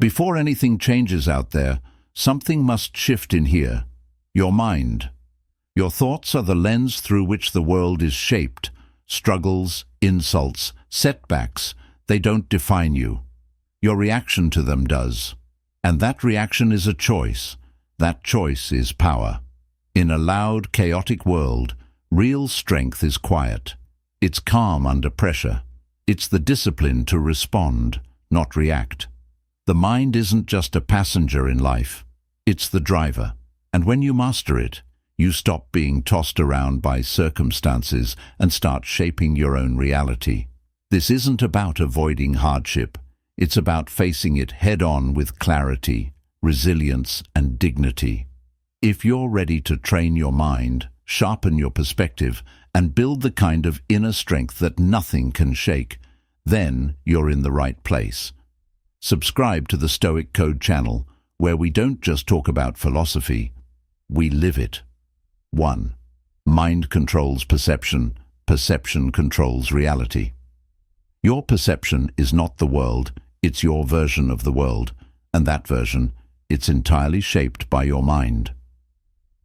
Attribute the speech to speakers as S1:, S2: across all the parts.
S1: Before anything changes out there, something must shift in here. Your mind. Your thoughts are the lens through which the world is shaped. Struggles, insults, setbacks, they don't define you. Your reaction to them does. And that reaction is a choice. That choice is power. In a loud, chaotic world, real strength is quiet. It's calm under pressure. It's the discipline to respond, not react. The mind isn't just a passenger in life. It's the driver. And when you master it, you stop being tossed around by circumstances and start shaping your own reality. This isn't about avoiding hardship. It's about facing it head-on with clarity, resilience, and dignity. If you're ready to train your mind, sharpen your perspective, and build the kind of inner strength that nothing can shake, then you're in the right place. Subscribe to the Stoic Code channel, where we don't just talk about philosophy, we live it. 1. Mind controls perception. Perception controls reality. Your perception is not the world, it's your version of the world, and that version, it's entirely shaped by your mind.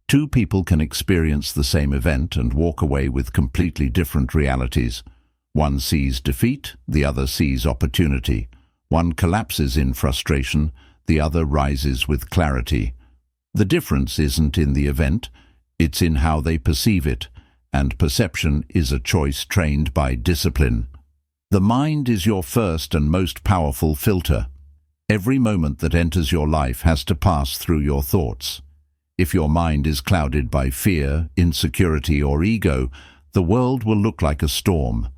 S1: Two people can experience the same event and walk away with completely different realities. One sees defeat, the other sees opportunity. One collapses in frustration, the other rises with clarity. The difference isn't in the event, it's in how they perceive it, and perception is a choice trained by discipline. The mind is your first and most powerful filter. Every moment that enters your life has to pass through your thoughts. If your mind is clouded by fear, insecurity, or ego, the world will look like a storm.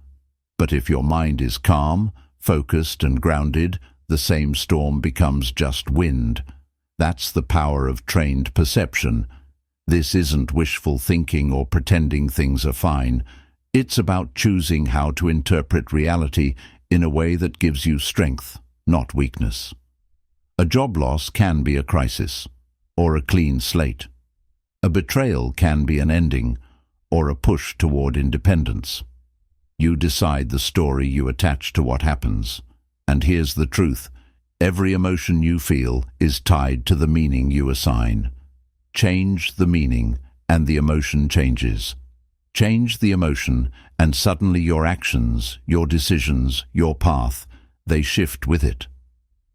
S1: But if your mind is calm, focused, and grounded, the same storm becomes just wind. That's the power of trained perception. This isn't wishful thinking or pretending things are fine. It's about choosing how to interpret reality in a way that gives you strength, not weakness. A job loss can be a crisis, or a clean slate. A betrayal can be an ending, or a push toward independence. You decide the story you attach to what happens. And here's the truth. Every emotion you feel is tied to the meaning you assign. Change the meaning, and the emotion changes. Change the emotion, and suddenly your actions, your decisions, your path, they shift with it.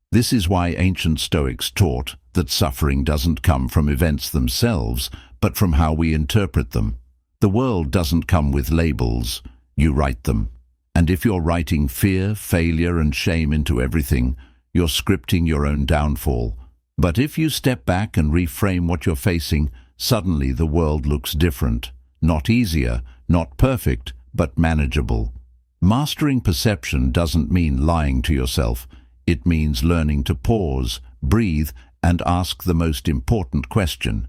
S1: This is why ancient Stoics taught that suffering doesn't come from events themselves, but from how we interpret them. The world doesn't come with labels, you write them. And if you're writing fear, failure, and shame into everything, you're scripting your own downfall. But if you step back and reframe what you're facing, suddenly the world looks different. Not easier, not perfect, but manageable. Mastering perception doesn't mean lying to yourself. It means learning to pause, breathe, and ask the most important question.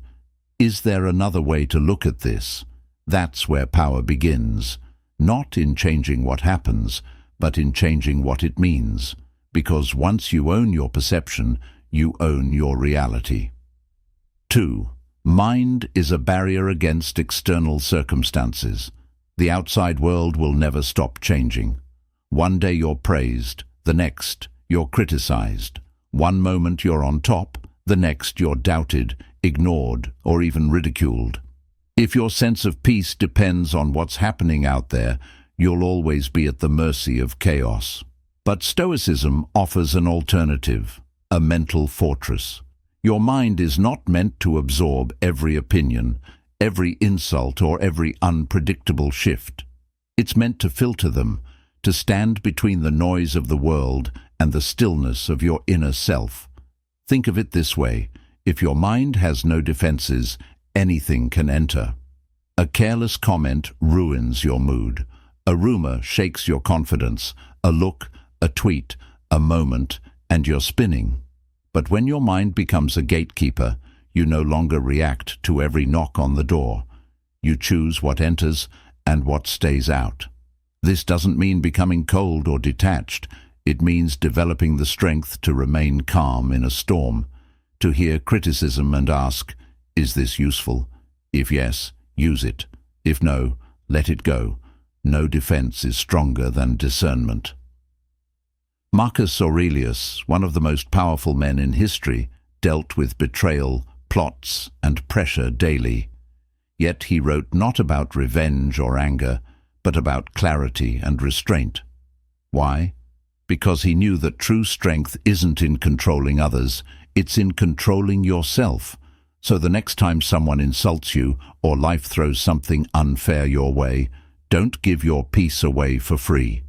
S1: Is there another way to look at this? That's where power begins. Not in changing what happens, but in changing what it means. Because once you own your perception, you own your reality. 2. Mind is a barrier against external circumstances. The outside world will never stop changing. One day you're praised, the next you're criticized. One moment you're on top, the next you're doubted, ignored, or even ridiculed. If your sense of peace depends on what's happening out there, you'll always be at the mercy of chaos. But Stoicism offers an alternative, a mental fortress. Your mind is not meant to absorb every opinion, every insult, or every unpredictable shift. It's meant to filter them, to stand between the noise of the world and the stillness of your inner self. Think of it this way: if your mind has no defenses, anything can enter. A careless comment ruins your mood. A rumor shakes your confidence. A look, a tweet, a moment, and you're spinning. But when your mind becomes a gatekeeper, you no longer react to every knock on the door. You choose what enters and what stays out. This doesn't mean becoming cold or detached. It means developing the strength to remain calm in a storm, to hear criticism and ask, is this useful? If yes, use it. If no, let it go. No defense is stronger than discernment. Marcus Aurelius, one of the most powerful men in history, dealt with betrayal, plots, and pressure daily. Yet he wrote not about revenge or anger, but about clarity and restraint. Why? Because he knew that true strength isn't in controlling others, it's in controlling yourself. So the next time someone insults you or life throws something unfair your way, don't give your peace away for free.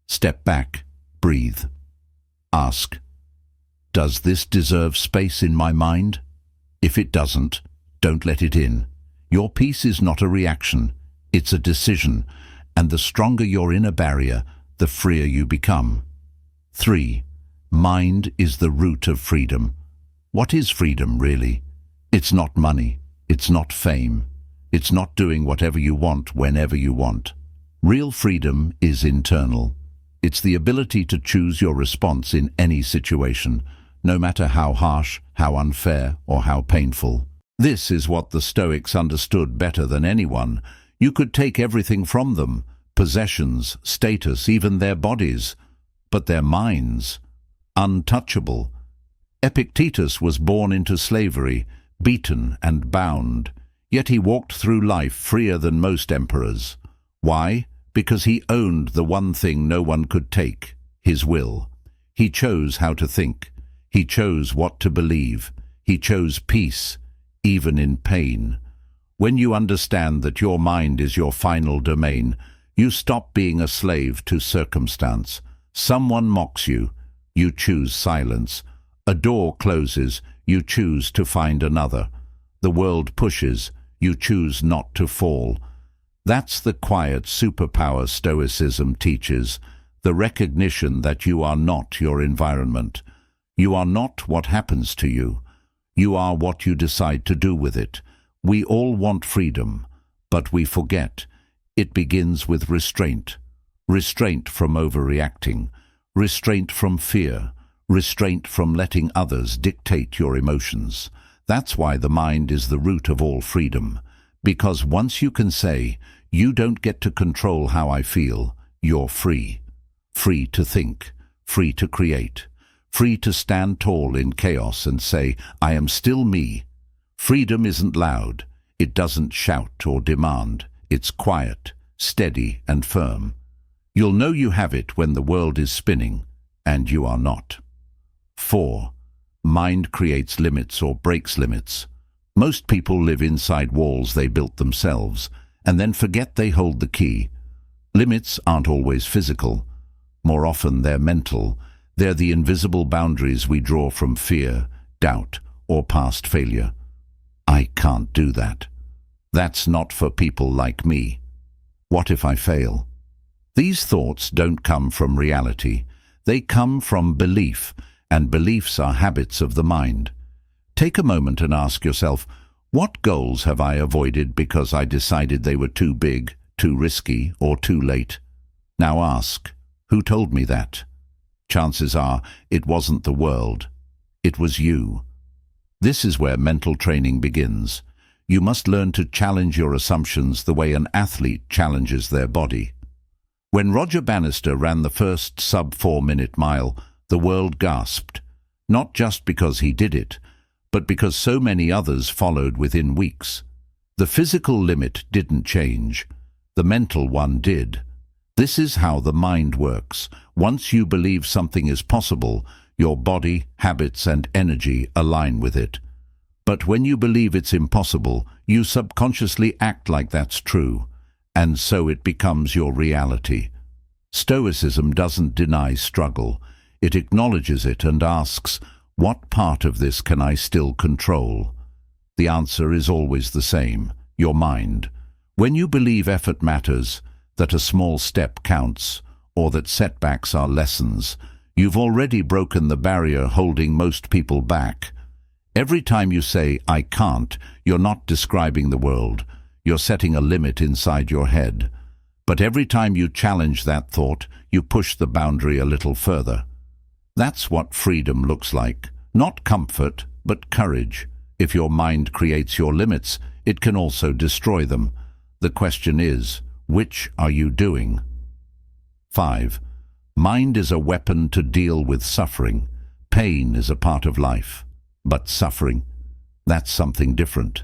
S1: Step back, breathe. Ask, does this deserve space in my mind? If it doesn't, don't let it in. Your peace is not a reaction, it's a decision, and the stronger your inner barrier, the freer you become. 3. Mind is the root of freedom. What is freedom, really? It's not money. It's not fame. It's not doing whatever you want whenever you want. Real freedom is internal. It's the ability to choose your response in any situation, no matter how harsh, how unfair, or how painful. This is what the Stoics understood better than anyone. You could take everything from them, possessions, status, even their bodies, but their minds, untouchable. Epictetus was born into slavery, beaten and bound, yet he walked through life freer than most emperors. Why? Because he owned the one thing no one could take, his will. He chose how to think. He chose what to believe. He chose peace, even in pain. When you understand that your mind is your final domain, you stop being a slave to circumstance. Someone mocks you, you choose silence. A door closes, you choose to find another. The world pushes, you choose not to fall. That's the quiet superpower Stoicism teaches, the recognition that you are not your environment. You are not what happens to you. You are what you decide to do with it. We all want freedom, but we forget. It begins with restraint. Restraint from overreacting. Restraint from fear. Restraint from letting others dictate your emotions. That's why the mind is the root of all freedom. Because once you can say, you don't get to control how I feel, you're free. Free to think. Free to create. Free to stand tall in chaos and say, I am still me. Freedom isn't loud. It doesn't shout or demand. It's quiet, steady and firm. You'll know you have it when the world is spinning, and you are not. 4. Mind creates limits or breaks limits. Most people live inside walls they built themselves, and then forget they hold the key. Limits aren't always physical. More often they're mental. They're the invisible boundaries we draw from fear, doubt, or past failure. I can't do that. That's not for people like me. What if I fail? These thoughts don't come from reality. They come from belief, and beliefs are habits of the mind. Take a moment and ask yourself, what goals have I avoided because I decided they were too big, too risky, or too late? Now ask, who told me that? Chances are it wasn't the world. It was you. This is where mental training begins. You must learn to challenge your assumptions the way an athlete challenges their body. When Roger Bannister ran the first sub-4-minute mile, the world gasped, not just because he did it, but because so many others followed within weeks. The physical limit didn't change. The mental one did. This is how the mind works. Once you believe something is possible, your body, habits, and energy align with it. But when you believe it's impossible, you subconsciously act like that's true, and so it becomes your reality. Stoicism doesn't deny struggle. It acknowledges it and asks, what part of this can I still control? The answer is always the same, your mind. When you believe effort matters, that a small step counts, or that setbacks are lessons, you've already broken the barrier holding most people back. Every time you say, I can't, you're not describing the world. You're setting a limit inside your head. But every time you challenge that thought, you push the boundary a little further. That's what freedom looks like. Not comfort, but courage. If your mind creates your limits, it can also destroy them. The question is, which are you doing? 5. Mind is a weapon to deal with suffering. Pain is a part of life. But suffering, that's something different.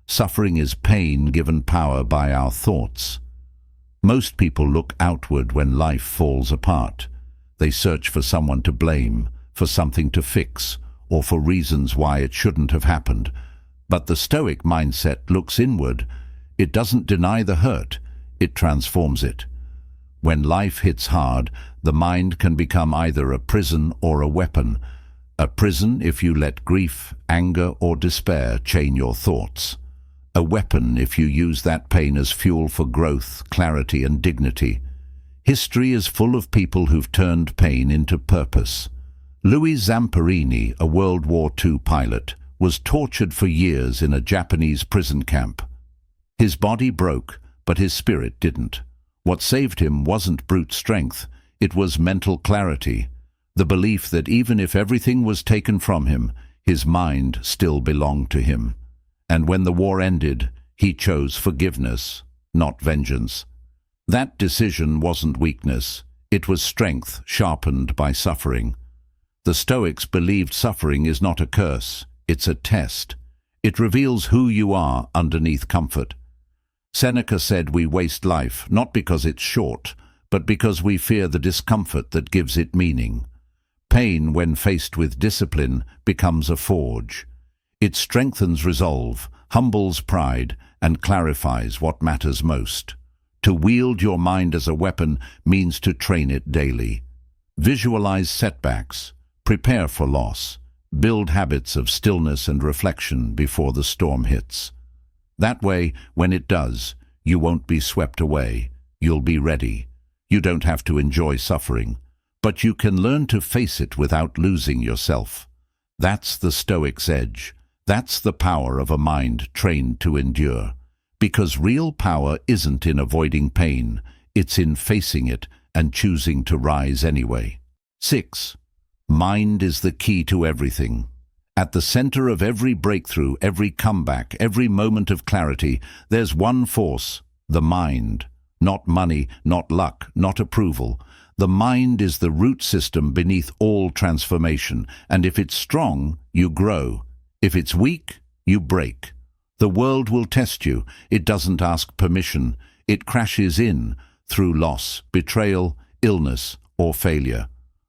S1: Suffering is pain given power by our thoughts. Most people look outward when life falls apart. They search for someone to blame, for something to fix, or for reasons why it shouldn't have happened. But the Stoic mindset looks inward. It doesn't deny the hurt, it transforms it. When life hits hard, the mind can become either a prison or a weapon. A prison if you let grief, anger, or despair chain your thoughts. A weapon if you use that pain as fuel for growth, clarity, and dignity. History is full of people who've turned pain into purpose. Louis Zamperini, a World War II pilot, was tortured for years in a Japanese prison camp. His body broke, but his spirit didn't. What saved him wasn't brute strength, it was mental clarity. The belief that even if everything was taken from him, his mind still belonged to him. And when the war ended, he chose forgiveness, not vengeance. That decision wasn't weakness, it was strength sharpened by suffering. The Stoics believed suffering is not a curse, it's a test. It reveals who you are underneath comfort. Seneca said we waste life not because it's short, but because we fear the discomfort that gives it meaning. Pain, when faced with discipline, becomes a forge. It strengthens resolve, humbles pride, and clarifies what matters most. To wield your mind as a weapon means to train it daily. Visualize setbacks, prepare for loss, build habits of stillness and reflection before the storm hits. That way, when it does, you won't be swept away. You'll be ready. You don't have to enjoy suffering, but you can learn to face it without losing yourself. That's the Stoic's edge. That's the power of a mind trained to endure. Because real power isn't in avoiding pain, it's in facing it and choosing to rise anyway. 6. Mind is the key to everything. At the center of every breakthrough, every comeback, every moment of clarity, there's one force, the mind. Not money, not luck, not approval. The mind is the root system beneath all transformation, and if it's strong, you grow. If it's weak, you break. The world will test you. It doesn't ask permission. It crashes in through loss, betrayal, illness, or failure.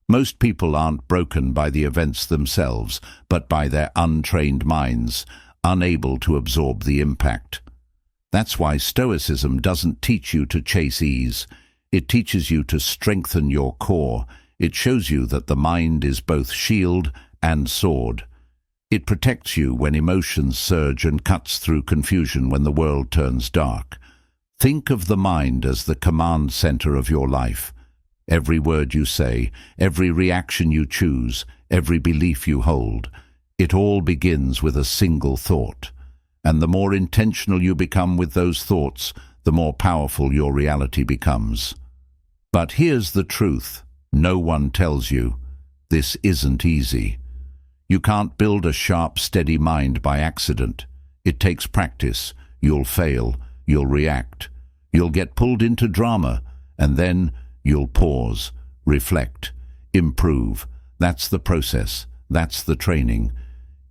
S1: Most people aren't broken by the events themselves, but by their untrained minds, unable to absorb the impact. That's why Stoicism doesn't teach you to chase ease. It teaches you to strengthen your core. It shows you that the mind is both shield and sword. It protects you when emotions surge and cuts through confusion when the world turns dark. Think of the mind as the command center of your life. Every word you say, every reaction you choose, every belief you hold, it all begins with a single thought. And the more intentional you become with those thoughts, the more powerful your reality becomes. But here's the truth. No one tells you. This isn't easy. You can't build a sharp, steady mind by accident. It takes practice. You'll fail. You'll react. You'll get pulled into drama. And then you'll pause, reflect, improve. That's the process. That's the training.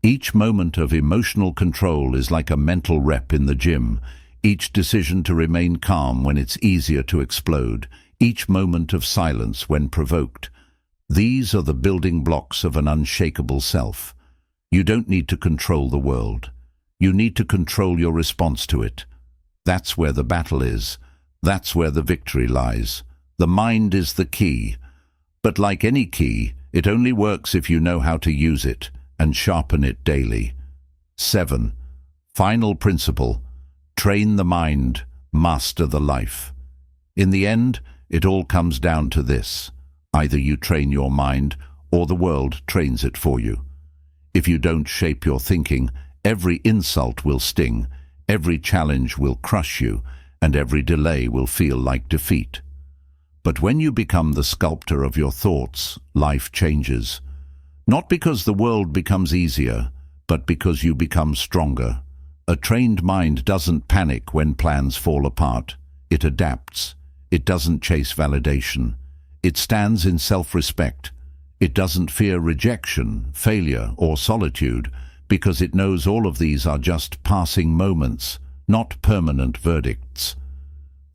S1: Each moment of emotional control is like a mental rep in the gym. Each decision to remain calm when it's easier to explode. Each moment of silence when provoked. These are the building blocks of an unshakable self. You don't need to control the world. You need to control your response to it. That's where the battle is. That's where the victory lies. The mind is the key. But like any key, it only works if you know how to use it and sharpen it daily. 7. Final principle. Train the mind, master the life. In the end, it all comes down to this. Either you train your mind, or the world trains it for you. If you don't shape your thinking, every insult will sting, every challenge will crush you, and every delay will feel like defeat. But when you become the sculptor of your thoughts, life changes. Not because the world becomes easier, but because you become stronger. A trained mind doesn't panic when plans fall apart. It adapts. It doesn't chase validation. It stands in self-respect. It doesn't fear rejection, failure, or solitude, because it knows all of these are just passing moments, not permanent verdicts.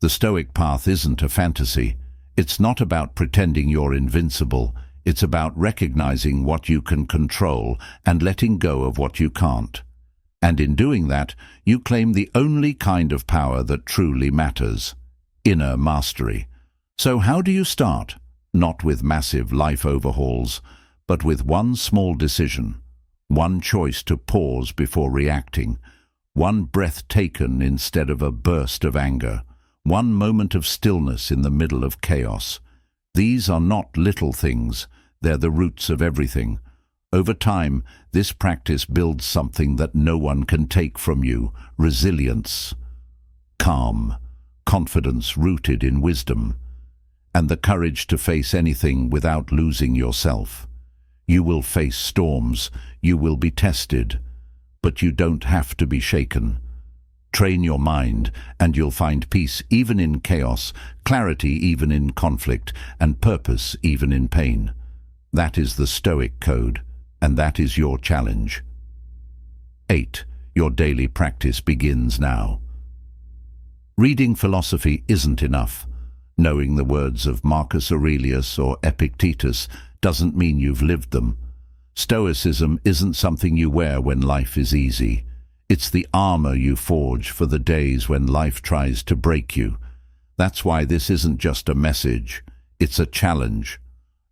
S1: The Stoic path isn't a fantasy. It's not about pretending you're invincible. It's about recognizing what you can control and letting go of what you can't. And in doing that, you claim the only kind of power that truly matters: inner mastery. So how do you start? Not with massive life overhauls, but with one small decision, one choice to pause before reacting, one breath taken instead of a burst of anger, one moment of stillness in the middle of chaos. These are not little things, they're the roots of everything. Over time, this practice builds something that no one can take from you: resilience, calm, confidence rooted in wisdom, and the courage to face anything without losing yourself. You will face storms, you will be tested, but you don't have to be shaken. Train your mind, and you'll find peace even in chaos, clarity even in conflict, and purpose even in pain. That is the Stoic code, and that is your challenge. 8. Your daily practice begins now. Reading philosophy isn't enough. Knowing the words of Marcus Aurelius or Epictetus doesn't mean you've lived them. Stoicism isn't something you wear when life is easy. It's the armor you forge for the days when life tries to break you. That's why this isn't just a message. It's a challenge.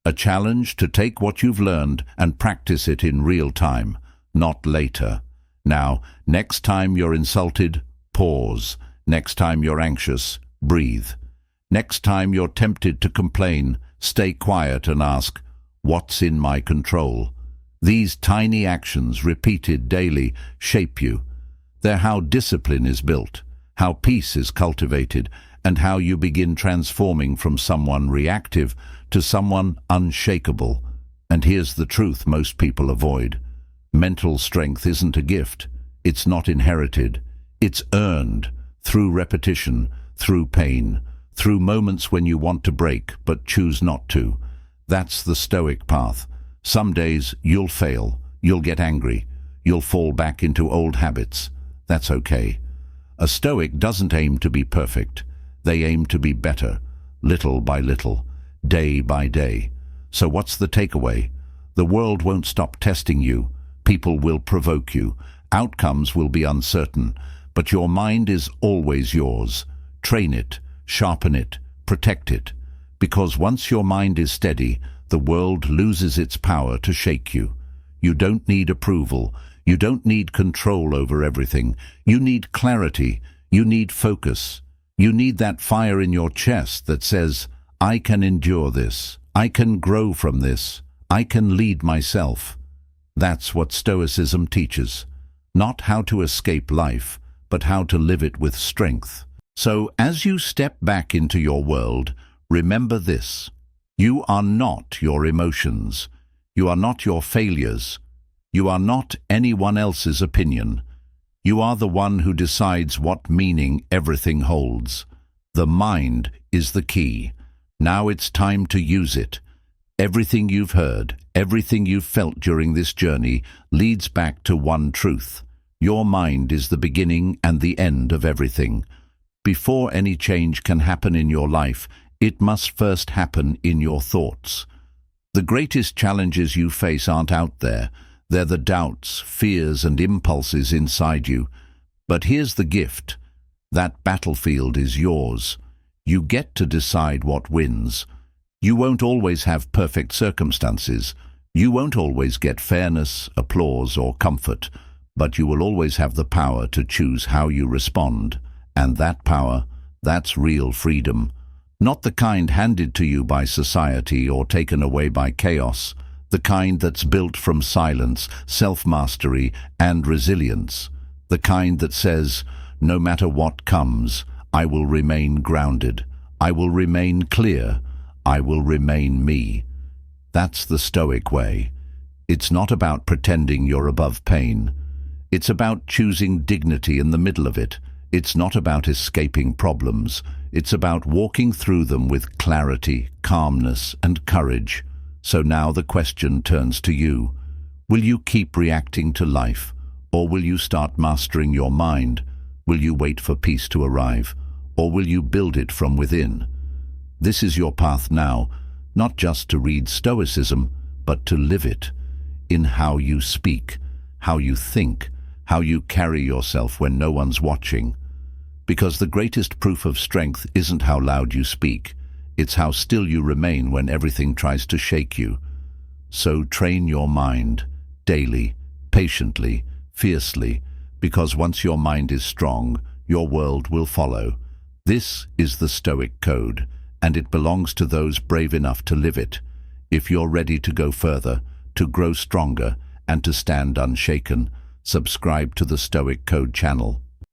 S1: A challenge to take what you've learned and practice it in real time, not later. Now, next time you're insulted, pause. Next time you're anxious, breathe. Next time you're tempted to complain, stay quiet and ask, what's in my control? These tiny actions, repeated daily, shape you. They're how discipline is built, how peace is cultivated, and how you begin transforming from someone reactive to someone unshakable. And here's the truth most people avoid. Mental strength isn't a gift. It's not inherited. It's earned through repetition, through pain, through moments when you want to break but choose not to. That's the Stoic path. Some days you'll fail, you'll get angry, you'll fall back into old habits. That's okay. A Stoic doesn't aim to be perfect. They aim to be better, little by little, day by day. So what's the takeaway? The world won't stop testing you. People will provoke you. Outcomes will be uncertain. But your mind is always yours. Train it, sharpen it, protect it. Because once your mind is steady, the world loses its power to shake you. You don't need approval. You don't need control over everything. You need clarity. You need focus. You need that fire in your chest that says, I can endure this. I can grow from this. I can lead myself. That's what Stoicism teaches. Not how to escape life, but how to live it with strength. So as you step back into your world, remember this. You are not your emotions. You are not your failures. You are not anyone else's opinion. You are the one who decides what meaning everything holds. The mind is the key. Now it's time to use it. Everything you've heard, everything you've felt during this journey leads back to one truth. Your mind is the beginning and the end of everything. Before any change can happen in your life, it must first happen in your thoughts. The greatest challenges you face aren't out there. They're the doubts, fears, and impulses inside you. But here's the gift. That battlefield is yours. You get to decide what wins. You won't always have perfect circumstances. You won't always get fairness, applause, or comfort. But you will always have the power to choose how you respond. And that power, that's real freedom. Not the kind handed to you by society or taken away by chaos. The kind that's built from silence, self-mastery, and resilience. The kind that says, no matter what comes, I will remain grounded. I will remain clear. I will remain me. That's the Stoic way. It's not about pretending you're above pain. It's about choosing dignity in the middle of it. It's not about escaping problems. It's about walking through them with clarity, calmness, and courage. So now the question turns to you. Will you keep reacting to life, or will you start mastering your mind? Will you wait for peace to arrive, or will you build it from within? This is your path now, not just to read Stoicism, but to live it, in how you speak, how you think, how you carry yourself when no one's watching. Because the greatest proof of strength isn't how loud you speak, it's how still you remain when everything tries to shake you. So train your mind, daily, patiently, fiercely, because once your mind is strong, your world will follow. This is the Stoic Code, and it belongs to those brave enough to live it. If you're ready to go further, to grow stronger, and to stand unshaken, subscribe to the Stoic Code channel.